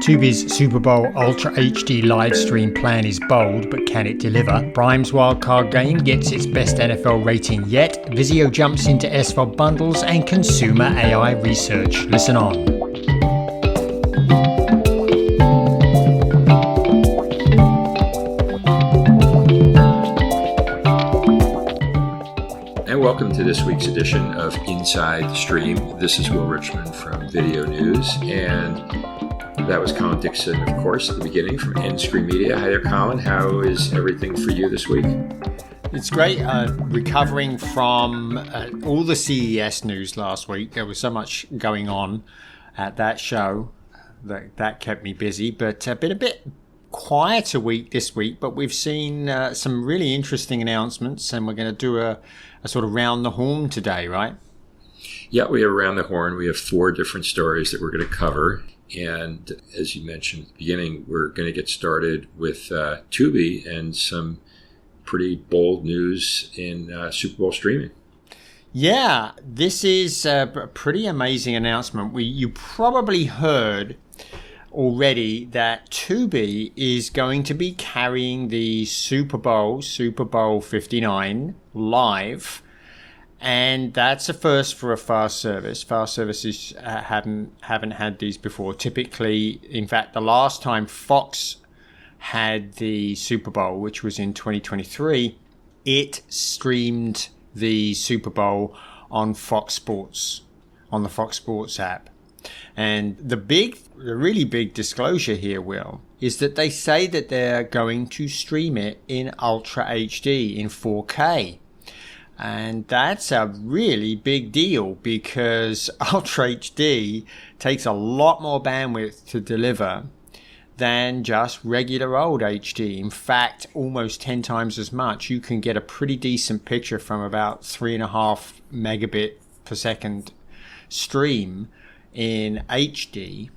Tubi's Super Bowl Ultra HD live stream plan is bold, but can it deliver? Prime's wildcard game gets its best NFL rating yet. Vizio jumps into SVOD bundles and consumer AI research. Listen on. And welcome to this week's edition of Inside the Stream. This is Will Richmond from Video News, and that was Colin Dixon, of course, at the beginning from End Screen Media. Hi there, Colin. How is everything for you this week? It's great. Recovering from all the CES news last week. There was so much going on at that show that kept me busy, but been a bit quieter week this week, but we've seen some really interesting announcements, and we're going to do a sort of round the horn today, right? Yeah, we have around the horn. We have 4 different stories that we're going to cover. And as you mentioned at the beginning, we're going to get started with Tubi and some pretty bold news in Super Bowl streaming. Yeah, this is a pretty amazing announcement. You probably heard already that Tubi is going to be carrying the Super Bowl 59 live. And that's a first for a fast service. Fast services haven't had these before. Typically, in fact, the last time Fox had the Super Bowl, which was in 2023, it streamed the Super Bowl on Fox Sports, on the Fox Sports app. And the really big disclosure here, Will, is that they say that they're going to stream it in Ultra HD, in 4K. And that's a really big deal because Ultra HD takes a lot more bandwidth to deliver than just regular old HD. In fact, almost 10 times as much. You can get a pretty decent picture from about 3.5 megabit per second stream in HD.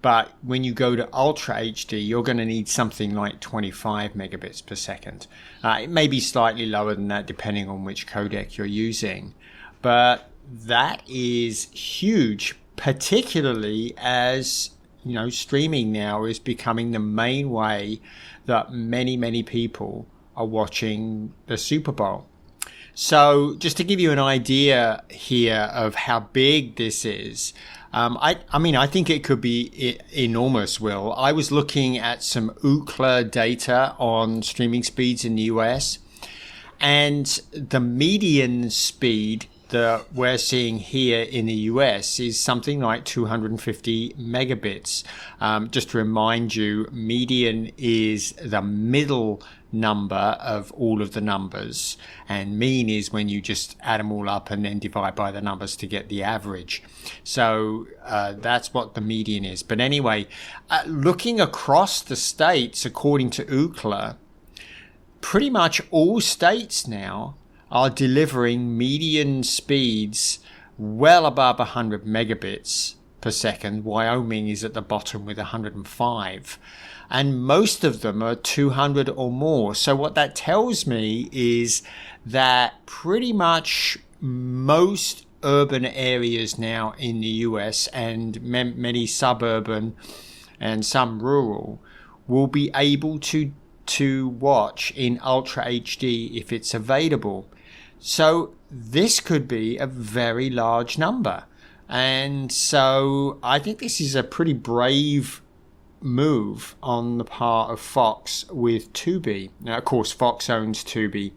But when you go to Ultra HD, you're going to need something like 25 megabits per second. It may be slightly lower than that depending on which codec you're using. But that is huge, particularly as, you know, streaming now is becoming the main way that many people are watching the Super Bowl. So just to give you an idea here of how big this is, I think it could be enormous, Will. I was looking at some Ookla data on streaming speeds in the US, and the median speed that we're seeing here in the US is something like 250 megabits. Just to remind you, median is the middle number of all of the numbers, and mean is when you just add them all up and then divide by the numbers to get the average. So that's what the median is. But anyway, looking across the states, according to Ookla, pretty much all states now are delivering median speeds well above 100 megabits per second. Wyoming is at the bottom with 105. And most of them are 200 or more. So what that tells me is that pretty much most urban areas now in the US and many suburban and some rural will be able to watch in Ultra HD if it's available. So this could be a very large number. And so I think this is a pretty brave move on the part of Fox with Tubi. Now, of course, Fox owns Tubi.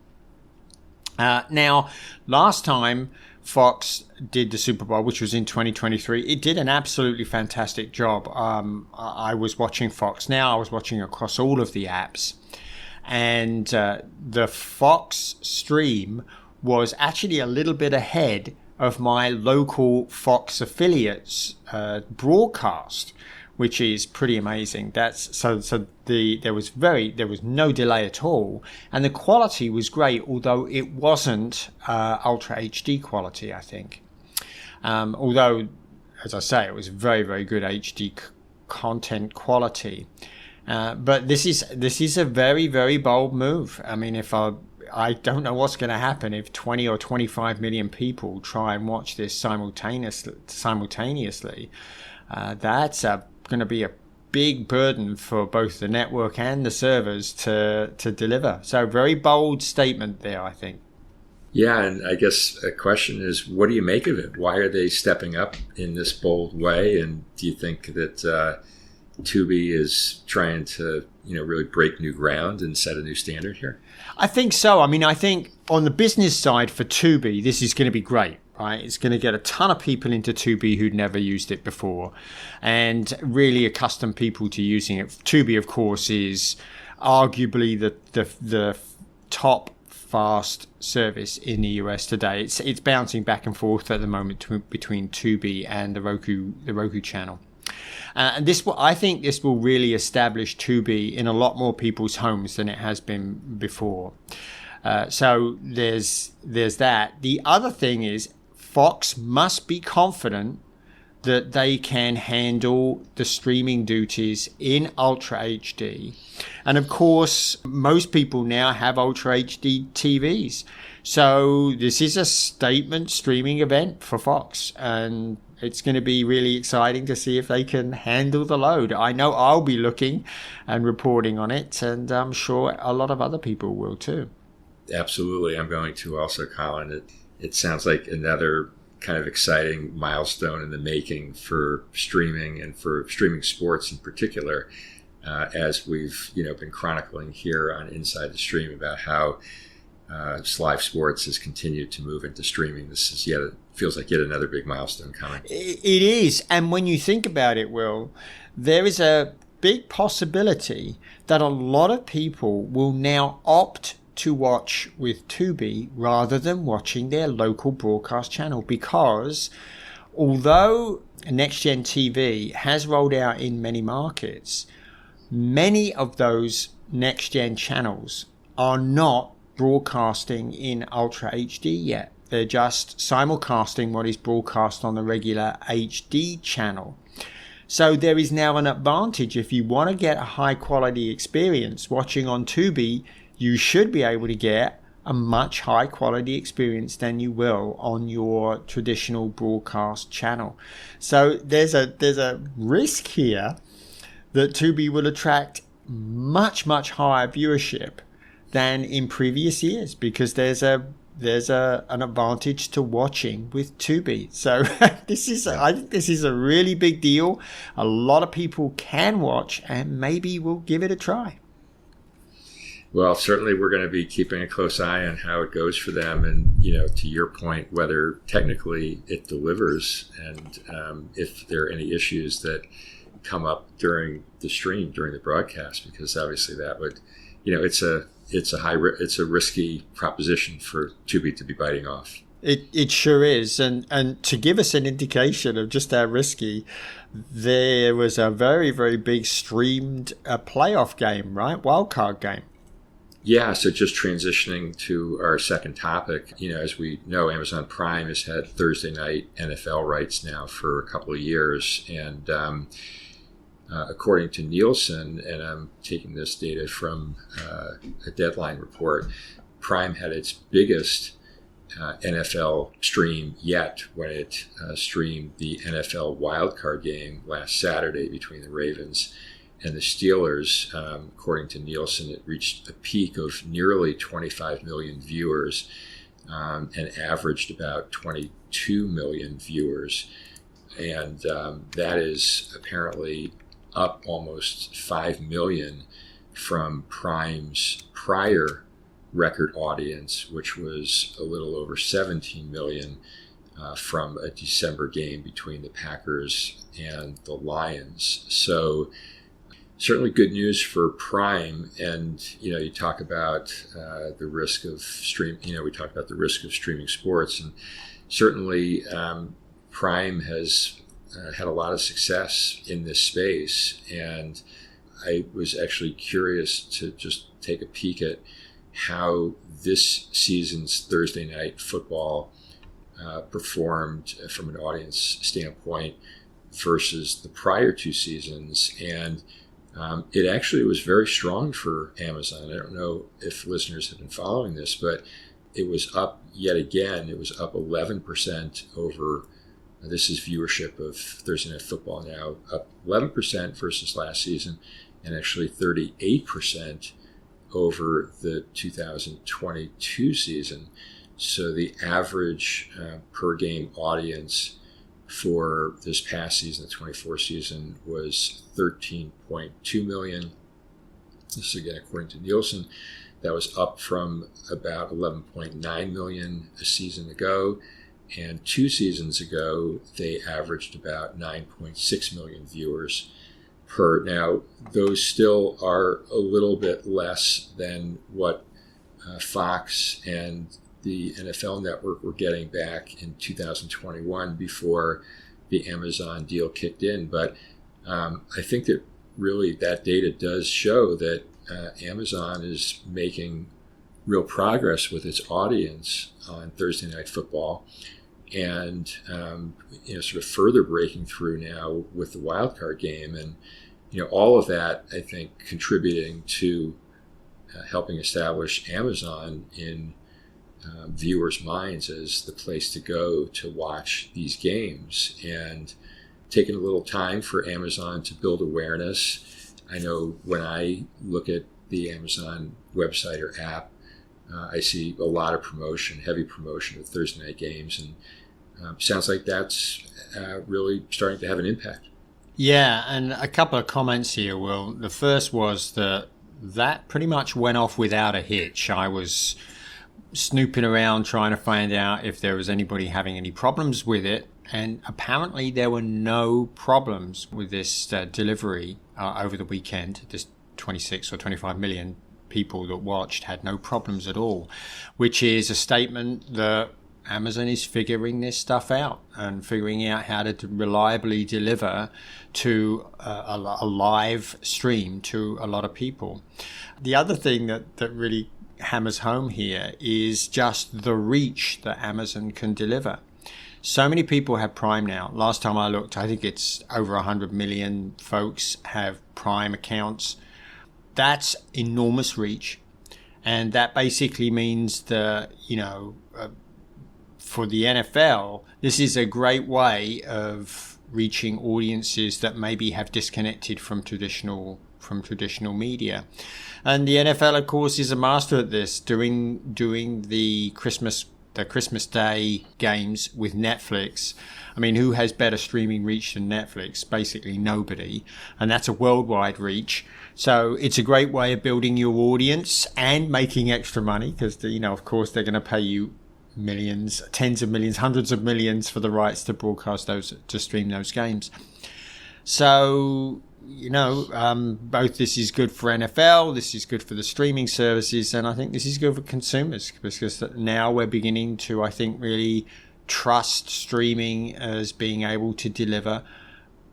Now, last time Fox did the Super Bowl, which was in 2023, it did an absolutely fantastic job. I was watching Fox Now. I was watching across all of the apps. And the Fox stream was actually a little bit ahead of my local Fox affiliates broadcast, which is pretty amazing. There was no delay at all, and the quality was great, although it wasn't Ultra HD quality, I think. Although, as I say, it was very good HD content quality. But this is a very bold move. I mean, I don't know what's going to happen if 20 or 25 million people try and watch this simultaneously. That's going to be a big burden for both the network and the servers to deliver. So very bold statement there, I think. Yeah, and I guess a question is, what do you make of it? Why are they stepping up in this bold way? And do you think that Tubi is trying to, really break new ground and set a new standard here? I think so. I mean, I think on the business side for Tubi, this is going to be great, right? It's going to get a ton of people into Tubi who'd never used it before and really accustom people to using it. Tubi, of course, is arguably the top fast service in the US today. It's bouncing back and forth at the moment between Tubi and the Roku channel. And I think this will really establish Tubi in a lot more people's homes than it has been before. So there's that. The other thing is Fox must be confident that they can handle the streaming duties in Ultra HD. And of course, most people now have Ultra HD TVs. So this is a statement streaming event for Fox. And it's going to be really exciting to see if they can handle the load. I know I'll be looking and reporting on it, and I'm sure a lot of other people will too. Absolutely. I'm going to also, Colin. It sounds like another kind of exciting milestone in the making for streaming and for streaming sports in particular, as we've been chronicling here on Inside the Stream about how live sports has continued to move into streaming. This is feels like yet another big milestone coming. It is. And when you think about it, Will, there is a big possibility that a lot of people will now opt to watch with Tubi rather than watching their local broadcast channel, because although Next Gen TV has rolled out in many markets, many of those Next Gen channels are not broadcasting in Ultra HD yet. They're just simulcasting what is broadcast on the regular HD channel. So there is now an advantage. If you want to get a high quality experience watching on Tubi, you should be able to get a much high quality experience than you will on your traditional broadcast channel. So there's a risk here that Tubi will attract much higher viewership than in previous years, because there's an advantage to watching with Tubi. So I think this is a really big deal. A lot of people can watch, and maybe we'll give it a try. Well, certainly we're going to be keeping a close eye on how it goes for them, and to your point, whether technically it delivers, and if there are any issues that come up during the stream, during the broadcast, because obviously that would, it's a risky proposition for Tubi to be biting off. It sure is, and to give us an indication of just how risky, there was a very, very big streamed playoff game, right? Wildcard game. Yeah, so just transitioning to our second topic, as we know, Amazon Prime has had Thursday night NFL rights now for a couple of years, and according to Nielsen, and I'm taking this data from a Deadline report, Prime had its biggest NFL stream yet when it streamed the NFL wildcard game last Saturday between the Ravens and the Steelers. According to Nielsen, it reached a peak of nearly 25 million viewers and averaged about 22 million viewers. And that is apparently up almost 5 million from Prime's prior record audience, which was a little over 17 million from a December game between the Packers and the Lions. So certainly good news for Prime. And, you talk about the risk of we talked about the risk of streaming sports, and certainly Prime has had a lot of success in this space. And I was actually curious to just take a peek at how this season's Thursday night football performed from an audience standpoint versus the prior two seasons. And it actually was very strong for Amazon. I don't know if listeners have been following this, but it was up yet again. It was up 11% over This is viewership of Thursday Night Football now up 11% versus last season, and actually 38% over the 2022 season. So the average per game audience for this past season, the 24 season, was 13.2 million. This is again according to Nielsen. That was up from about 11.9 million a season ago. And 2 seasons ago, they averaged about 9.6 million viewers per. Now, those still are a little bit less than what Fox and the NFL Network were getting back in 2021 before the Amazon deal kicked in. But I think that really that data does show that Amazon is making real progress with its audience on Thursday Night Football, and sort of further breaking through now with the wildcard game, and all of that I think contributing to helping establish Amazon in viewers' minds as the place to go to watch these games, and taking a little time for Amazon to build awareness. I know when I look at the Amazon website or app, I see a lot of promotion, heavy promotion of Thursday night games, and sounds like that's really starting to have an impact. Yeah, and a couple of comments here, Will. The first was that pretty much went off without a hitch. I was snooping around trying to find out if there was anybody having any problems with it, and apparently there were no problems with this delivery over the weekend. This 26 or 25 million people that watched had no problems at all, which is a statement that Amazon is figuring this stuff out and figuring out how to reliably deliver to a live stream to a lot of people. The other thing that really hammers home here is just the reach that Amazon can deliver. So many people have Prime now. Last time I looked, I think it's over 100 million folks have Prime accounts. That's enormous reach. And that basically means that, for the NFL, this is a great way of reaching audiences that maybe have disconnected from traditional media. And the NFL, of course, is a master at this, doing the Christmas Day games with Netflix. I mean, who has better streaming reach than Netflix? Basically nobody. And that's a worldwide reach. So it's a great way of building your audience and making extra money because, of course, they're going to pay you millions, tens of millions, hundreds of millions for the rights to broadcast to stream those games. So, both this is good for NFL, this is good for the streaming services, and I think this is good for consumers because now we're beginning to, I think, really trust streaming as being able to deliver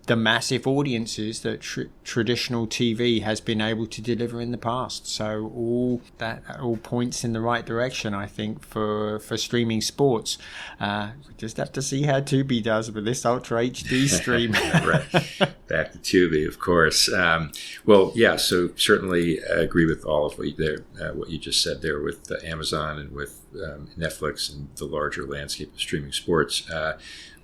the massive audiences that traditional TV has been able to deliver in the past. So all points in the right direction, I think, for streaming sports. We just have to see how Tubi does with this Ultra HD stream. Right. Back to Tubi, of course. So certainly I agree with all of what you just said there with Amazon and with Netflix and the larger landscape of streaming sports.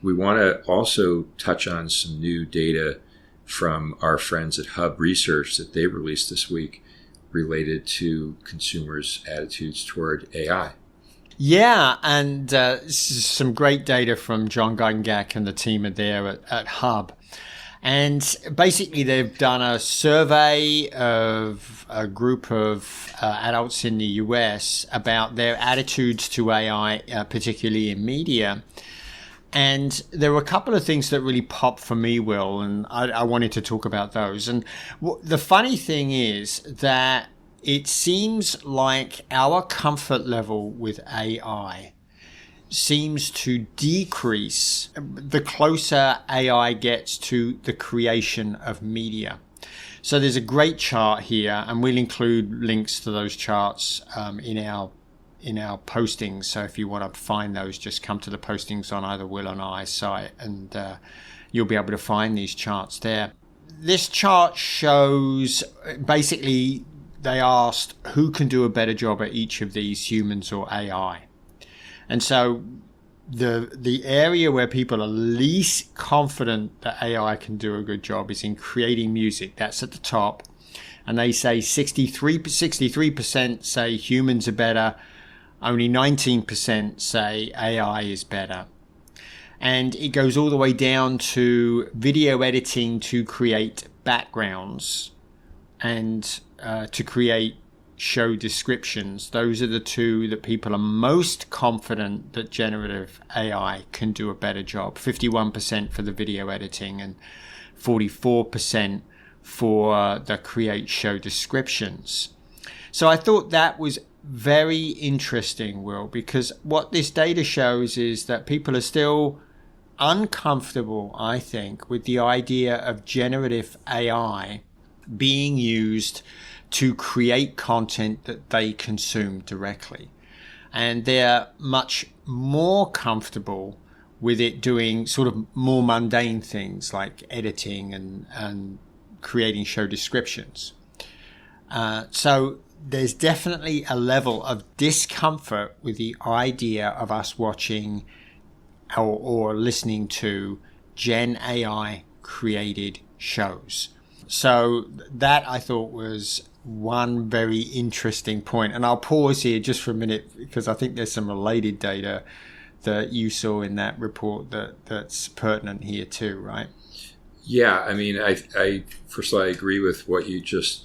We want to also touch on some new data from our friends at Hub Research that they released this week related to consumers' attitudes toward AI. Yeah, and some great data from John Gungak and the team there at Hub. And basically, they've done a survey of a group of adults in the US about their attitudes to AI, particularly in media. And there were a couple of things that really popped for me, Will, and I wanted to talk about those. And the funny thing is that it seems like our comfort level with AI seems to decrease the closer AI gets to the creation of media. So there's a great chart here, and we'll include links to those charts in our postings. So if you want to find those, just come to the postings on either Will and I's site, and you'll be able to find these charts there. This chart shows basically they asked who can do a better job at each of these, humans or AI. And so the area where people are least confident that AI can do a good job is in creating music. That's at the top. And they say 63% say humans are better. Only 19% say AI is better. And it goes all the way down to video editing to create backgrounds and to create show descriptions. Those are the two that people are most confident that generative AI can do a better job. 51% for the video editing and 44% for the create show descriptions. So I thought that was very interesting, Will, because what this data shows is that people are still uncomfortable, I think, with the idea of generative AI being used to create content that they consume directly. And they're much more comfortable with it doing sort of more mundane things like editing and creating show descriptions. So there's definitely a level of discomfort with the idea of us watching or listening to Gen AI created shows. So that I thought was one very interesting point. And I'll pause here just for a minute because I think there's some related data that you saw in that report that's pertinent here too, right? Yeah, I mean, I first of all, I agree with what you just,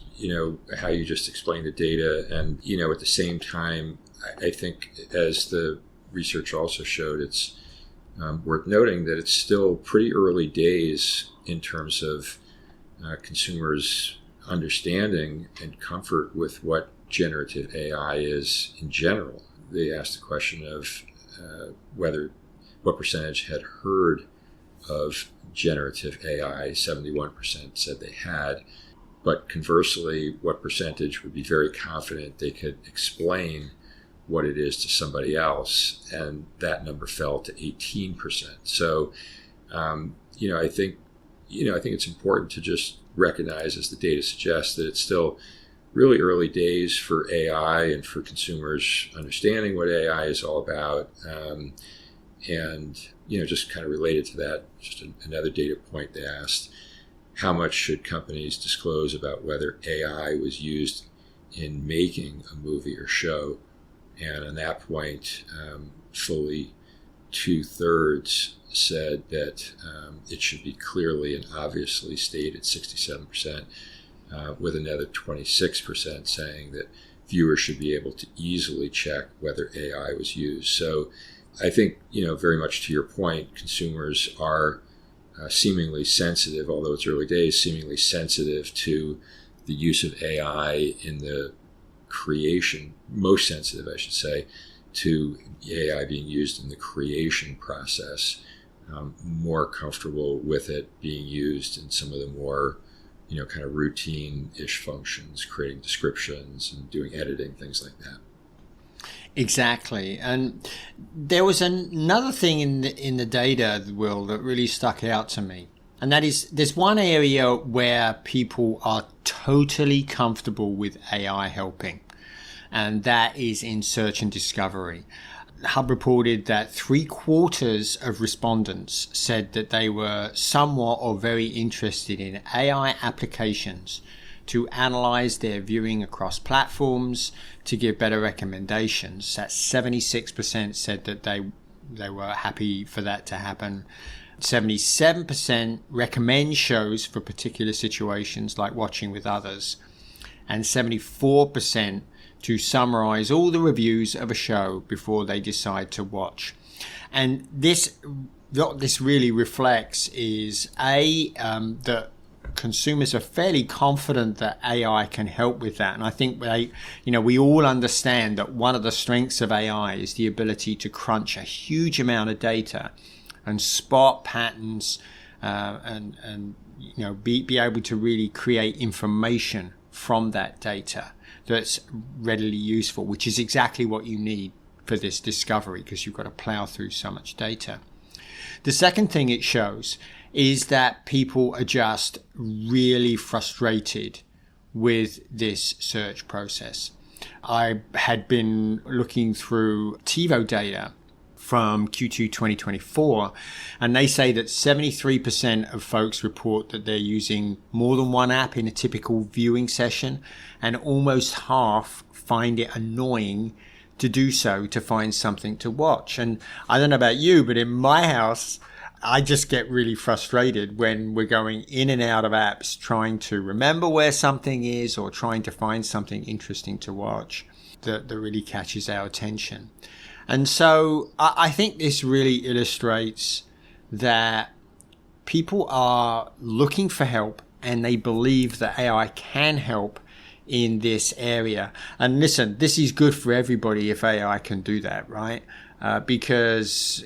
how you just explained the data. And, at the same time, I think as the research also showed, it's worth noting that it's still pretty early days in terms of consumers' understanding and comfort with what generative AI is in general. They asked the question of what percentage had heard of generative AI. 71% said they had, but conversely, what percentage would be very confident they could explain what it is to somebody else, and that number fell to 18%. So, I think it's important to just recognize, as the data suggests, that it's still really early days for AI and for consumers understanding what AI is all about. And just kind of related to that, just another data point they asked, how much should companies disclose about whether AI was used in making a movie or show? And on that point, fully 2/3 said that it should be clearly and obviously stated, 67%, with another 26% saying that viewers should be able to easily check whether AI was used. So I think, very much to your point, consumers are seemingly sensitive, although it's early days, seemingly sensitive to the use of AI in the creation, most sensitive, I should say, to AI being used in the creation process, more comfortable with it being used in some of the more, kind of routine-ish functions, creating descriptions and doing editing, things like that. Exactly. And there was another thing in the data, Will, that really stuck out to me. And that is, there's one area where people are totally comfortable with AI helping, and that is in search and discovery. Hub reported that 3/4 of respondents said that they were somewhat or very interested in AI applications to analyze their viewing across platforms to give better recommendations. That's 76% said that they were happy for that to happen. 77% recommend shows for particular situations like watching with others. And 74% to summarize all the reviews of a show before they decide to watch. And what this really reflects is that consumers are fairly confident that AI can help with that. And I think we all understand that one of the strengths of AI is the ability to crunch a huge amount of data and spot patterns and be able to really create information from that data that's readily useful, which is exactly what you need for this discovery, because you've got to plow through so much data. The second thing it shows is that people are just really frustrated with this search process. I had been looking through TiVo data from Q2 2024, and they say that 73% of folks report that they're using more than one app in a typical viewing session, and almost half find it annoying to do so, to find something to watch. And I don't know about you, but in my house, I just get really frustrated when we're going in and out of apps trying to remember where something is or trying to find something interesting to watch that really catches our attention. And so I think this really illustrates that people are looking for help and they believe that AI can help in this area. And listen, this is good for everybody if AI can do that, right? Because,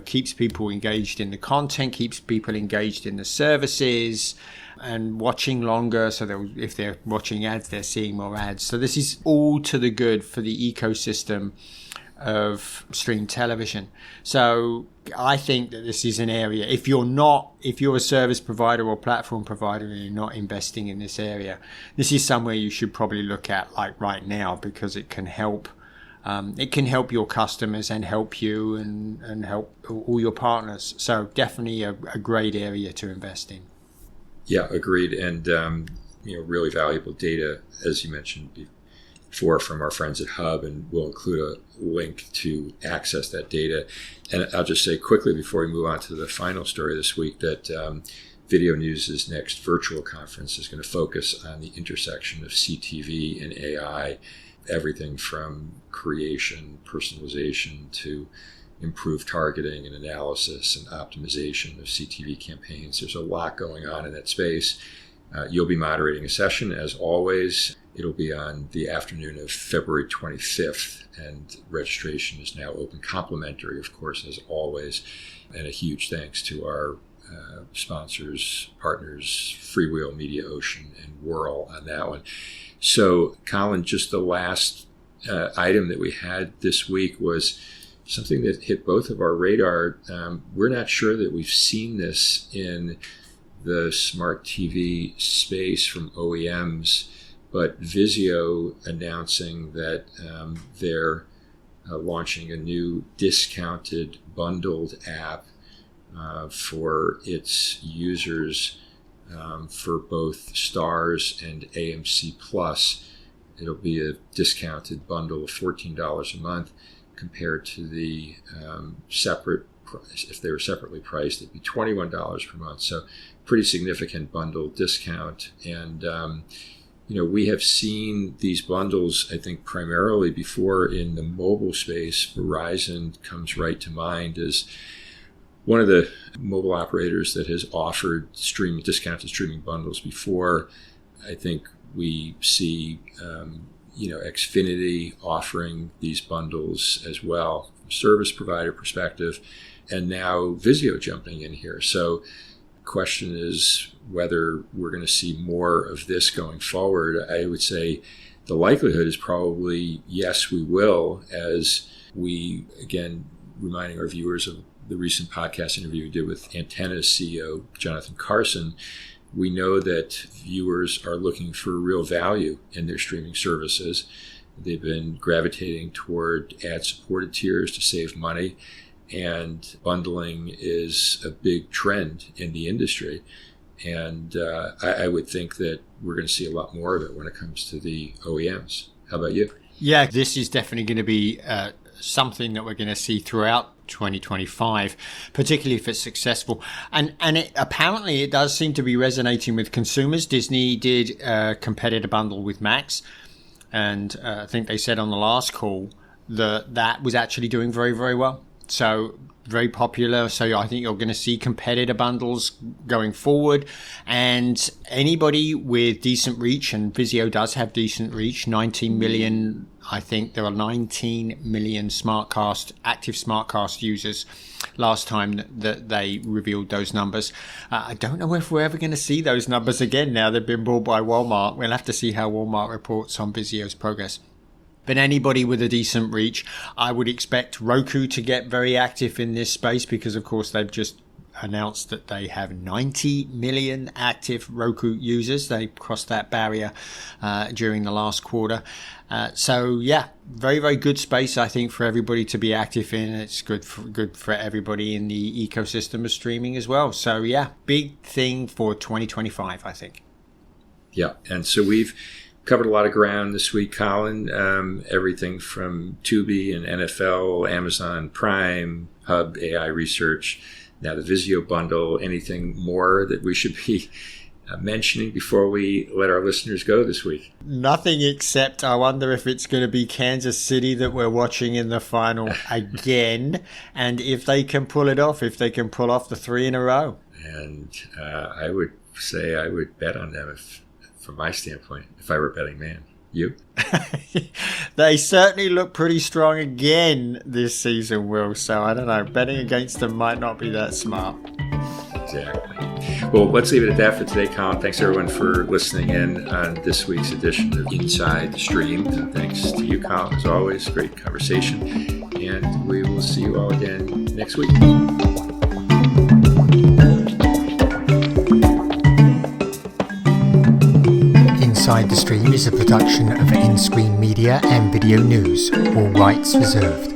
keeps people engaged in the content, keeps people engaged in the services and watching longer. So if they're watching ads, they're seeing more ads. So this is all to the good for the ecosystem of streamed television. So I think that this is an area, if you're a service provider or platform provider and you're not investing in this area, this is somewhere you should probably look at like right now, because it can help. It can help your customers and help you and help all your partners. So definitely a great area to invest in. Yeah, agreed. And, really valuable data, as you mentioned before, from our friends at Hub, and we'll include a link to access that data. And I'll just say quickly before we move on to the final story this week that Video News' next virtual conference is going to focus on the intersection of CTV and AI, everything from creation, personalization, to improved targeting and analysis and optimization of CTV campaigns. There's a lot going on in that space. You'll be moderating a session, as always. It'll be on the afternoon of February 25th, and registration is now open, complimentary, of course, as always. And a huge thanks to our sponsors, partners, Freewheel, Media Ocean, and Whirl on that one. So, Colin, just the last item that we had this week was something that hit both of our radar. We're not sure that we've seen this in the smart TV space from OEMs, but Vizio announcing that they're launching a new discounted bundled app for its users for both Stars and AMC Plus. It'll be a discounted bundle of $14 a month compared to the separate price. If they were separately priced, it'd be $21 per month. So pretty significant bundle discount. And, we have seen these bundles, I think, primarily before in the mobile space. Verizon comes right to mind as one of the mobile operators that has offered discounted streaming bundles before. I think we see, Xfinity offering these bundles as well from a service provider perspective, and now Vizio jumping in here. So the question is whether we're going to see more of this going forward. I would say the likelihood is probably yes, we will, as we, again, reminding our viewers of the recent podcast interview we did with Antenna's CEO, Jonathan Carson. We know that viewers are looking for real value in their streaming services. They've been gravitating toward ad-supported tiers to save money, and bundling is a big trend in the industry. And I would think that we're going to see a lot more of it when it comes to the OEMs. How about you? Yeah, this is definitely going to be something that we're going to see throughout 2025, particularly if it's successful. And apparently it does seem to be resonating with consumers. Disney did a competitor bundle with Max, and I think they said on the last call that was actually doing very, very well. So very popular. So I think you're going to see competitor bundles going forward, and anybody with decent reach, and Vizio does have decent reach, 19 million, I think there are 19 million active SmartCast users last time that they revealed those numbers. I don't know if we're ever going to see those numbers again now they've been bought by Walmart. We'll have to see how Walmart reports on Vizio's progress. But anybody with a decent reach, I would expect Roku to get very active in this space, because of course they've just announced that they have 90 million active Roku users. They crossed that barrier during the last quarter. So yeah, very, very good space, I think, for everybody to be active in. It's good for everybody in the ecosystem of streaming as well. So yeah, big thing for 2025, I think. Yeah, and so we've covered a lot of ground this week, Colin. Everything from Tubi and NFL, Amazon Prime, Hub, AI Research, now the Vizio bundle. Anything more that we should be mentioning before we let our listeners go this week? Nothing, except I wonder if it's going to be Kansas City that we're watching in the final again, and if they can pull it off, if they can pull off the 3 in a row. And I would say I would bet on them from my standpoint, if I were a betting man. You? They certainly look pretty strong again this season, Will. So I don't know. Betting against them might not be that smart. Exactly. Well, let's leave it at that for today, Colin. Thanks, everyone, for listening in on this week's edition of Inside the Stream. And thanks to you, Colin, as always. Great conversation. And we will see you all again next week. Inside the Stream is a production of In-Screen Media and Video News, all rights reserved.